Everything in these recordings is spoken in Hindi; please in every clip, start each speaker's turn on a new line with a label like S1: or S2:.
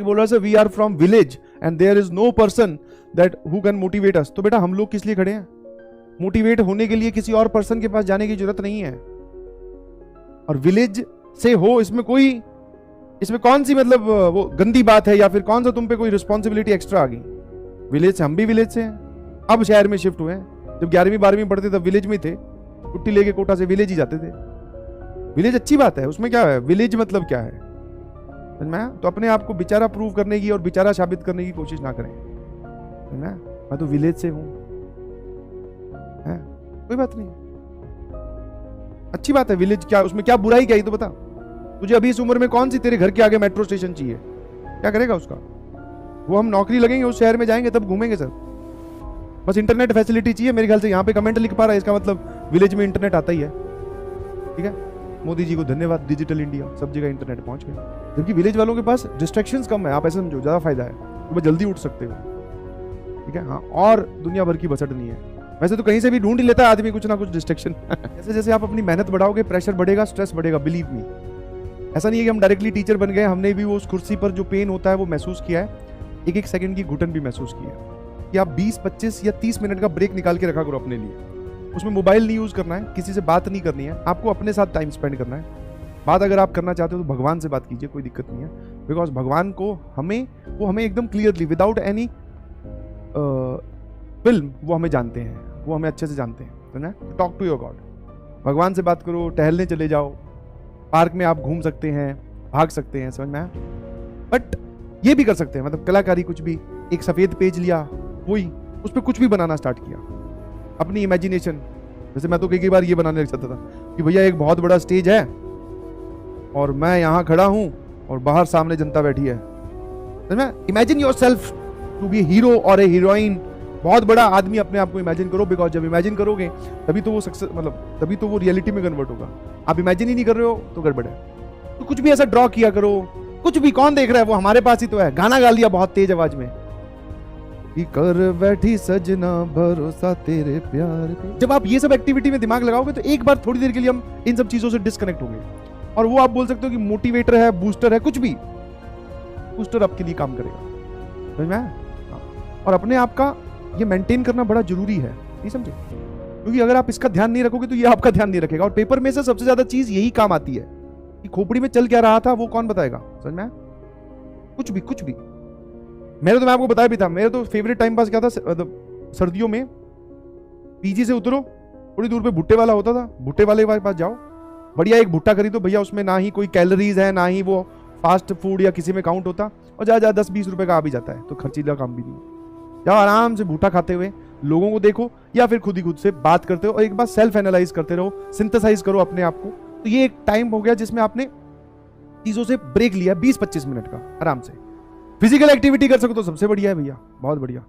S1: बोल रहा है we are from village and there is no person that who can motivate us. तो बेटा हम लोग किस लिए खड़े हैं? मोटिवेट होने के लिए किसी और पर्सन के पास जाने की जरूरत नहीं है। और विलेज से हो, इसमें कौन सी मतलब वो गंदी बात है, या फिर कौन सा तुम पे कोई रिस्पॉन्सिबिलिटी एक्स्ट्रा आ गई? विलेज से, हम भी विलेज से हैं, अब शहर में शिफ्ट हुए हैं। जब 11वीं 12वीं पढ़ते तब विलेज में थे, छुट्टी लेके कोटा से विलेज ही जाते थे। विलेज अच्छी बात है, उसमें क्या है? विलेज मतलब क्या है? समझ में आया? तो अपने आप को बेचारा प्रूव करने की और बेचारा साबित करने की कोशिश ना करें। समझ में आया? मैं तो विलेज से हूं, कोई बात नहीं, अच्छी बात है। विलेज क्या, उसमें क्या बुराई क्या? ही तो बता, तुझे अभी इस उम्र में कौन सी तेरे घर के आगे मेट्रो स्टेशन चाहिए? क्या करेगा उसका? वो हम नौकरी लगेंगे, उस शहर में जाएंगे तब घूमेंगे सर। बस इंटरनेट फैसिलिटी चाहिए। मेरे ख्याल से यहाँ पे कमेंट लिख पा रहा है, इसका मतलब विलेज में इंटरनेट आता ही है। ठीक है, मोदी जी को धन्यवाद, डिजिटल इंडिया, सब जगह इंटरनेट पहुंच गया। जबकि विलेज वालों के पास डिस्ट्रैक्शंस कम है, आप ऐसे समझो, ज्यादा फायदा है, सुबह जल्दी उठ सकते हो। ठीक है, हाँ, और दुनिया भर की बसट नहीं है। वैसे तो कहीं से भी ढूंढ ही लेता है आदमी कुछ ना कुछ डिस्ट्रैक्शन। जैसे जैसे आप अपनी मेहनत बढ़ाओगे, प्रेशर बढ़ेगा, स्ट्रेस बढ़ेगा, बिलीव मी। ऐसा नहीं है कि हम डायरेक्टली टीचर बन गए, हमने भी वो उस कुर्सी पर जो पेन होता है वो महसूस किया है, एक एक सेकंड की घुटन भी महसूस की है। कि आप 20, 25 या 30 मिनट का ब्रेक निकाल के रखा करो अपने लिए। उसमें मोबाइल नहीं यूज करना है, किसी से बात नहीं करनी है, आपको अपने साथ टाइम स्पेंड करना है। बात अगर आप करना चाहते हो तो भगवान से बात कीजिए, कोई दिक्कत नहीं है। बिकॉज भगवान को वो हमें एकदम क्लियरली, विदाउट एनी फिल्म, वो हमें जानते हैं, वो हमें अच्छे से जानते हैं। समझा? टॉक टू योर गॉड, भगवान से बात करो, टहलने चले जाओ, पार्क में आप घूम सकते हैं, भाग सकते हैं। समझ में आया? बट ये भी कर सकते हैं, मतलब कलाकारी, कुछ भी, एक सफेद पेज लिया, वही उस पर कुछ भी बनाना स्टार्ट किया, अपनी इमेजिनेशन। जैसे मैं तो कई बार ये बनाने लग जाता था कि भैया एक बहुत बड़ा स्टेज है और मैं यहाँ खड़ा हूँ और बाहर सामने जनता बैठी है। समझ में? Imagine yourself to be hero और ए हीरोइन। बहुत बड़ा आदमी अपने आप को इमेजिन करो, बिकॉज जब इमेजिन करोगे तभी तो वो सक्सेस, मतलब तभी तो वो रियलिटी में कन्वर्ट होगा। आप इमेजिन ही नहीं कर रहे हो तो गड़बड़ है। तो कुछ भी ऐसा ड्रॉ किया करो, कुछ भी, कौन देख रहा है? वो हमारे पास ही तो है। गाना गा लिया बहुत तेज आवाज में, कर बैठी सजना भरोसा तेरे प्यार पे। जब आप ये सब एक्टिविटी में दिमाग लगाओगे तो एक बार थोड़ी देर के लिए हम इन सब चीजों से डिस्कनेक्ट होंगे, और वो आप बोल सकते हो कि मोटिवेटर है, बूस्टर है, कुछ भी, बूस्टर आपके लिए काम करेगा। समझ में आया? और अपने आप का ये मेंटेन करना बड़ा जरूरी है, नहीं समझे? क्योंकि अगर आप इसका ध्यान नहीं रखोगे तो ये आपका ध्यान नहीं रखेगा। और पेपर में से सबसे ज्यादा चीज यही काम आती है कि खोपड़ी में चल क्या रहा था वो कौन बताएगा? समझ में आया? कुछ भी, कुछ भी। मेरे तो, मैं आपको बताया भी था, मेरे तो फेवरेट टाइम पास क्या था, सर्दियों में पीजी से उतरो, थोड़ी दूर पे भुट्टे वाला होता था, भुट्टे वाले के पास जाओ, बढ़िया एक भुट्टा खरीदो भैया, उसमें ना ही कोई कैलोरीज है, ना ही वो फास्ट फूड या किसी में काउंट होता, और जा 10-20 रुपए का आ भी जाता है, तो खर्चीला काम भी नहीं। जाओ आराम से भुट्टा खाते हुए लोगों को देखो, या फिर खुद ही खुद से बात करते हो, और एक बार सेल्फ एनालाइज करते रहो, सिंथेसाइज करो अपने आप को। तो ये एक टाइम हो गया जिसमें आपने चीजों से ब्रेक लिया 20-25 मिनट का आराम से। फिजिकल एक्टिविटी कर सको तो सबसे बढ़िया है भैया, बहुत बढ़िया।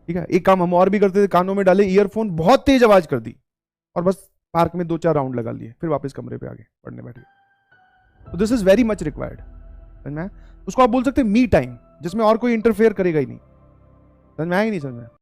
S1: ठीक है, एक काम हम और भी करते थे, कानों में डाले ईयरफोन, बहुत तेज आवाज कर दी, और बस पार्क में 2-4 राउंड लगा लिए, फिर वापस कमरे पे आगे पढ़ने बैठ गए। तो this is very much required. समझ में? उसको आप बोल सकते हैं मी टाइम, जिसमें और कोई इंटरफेयर करेगा ही नहीं। समझ में आया कि नहीं समझ में?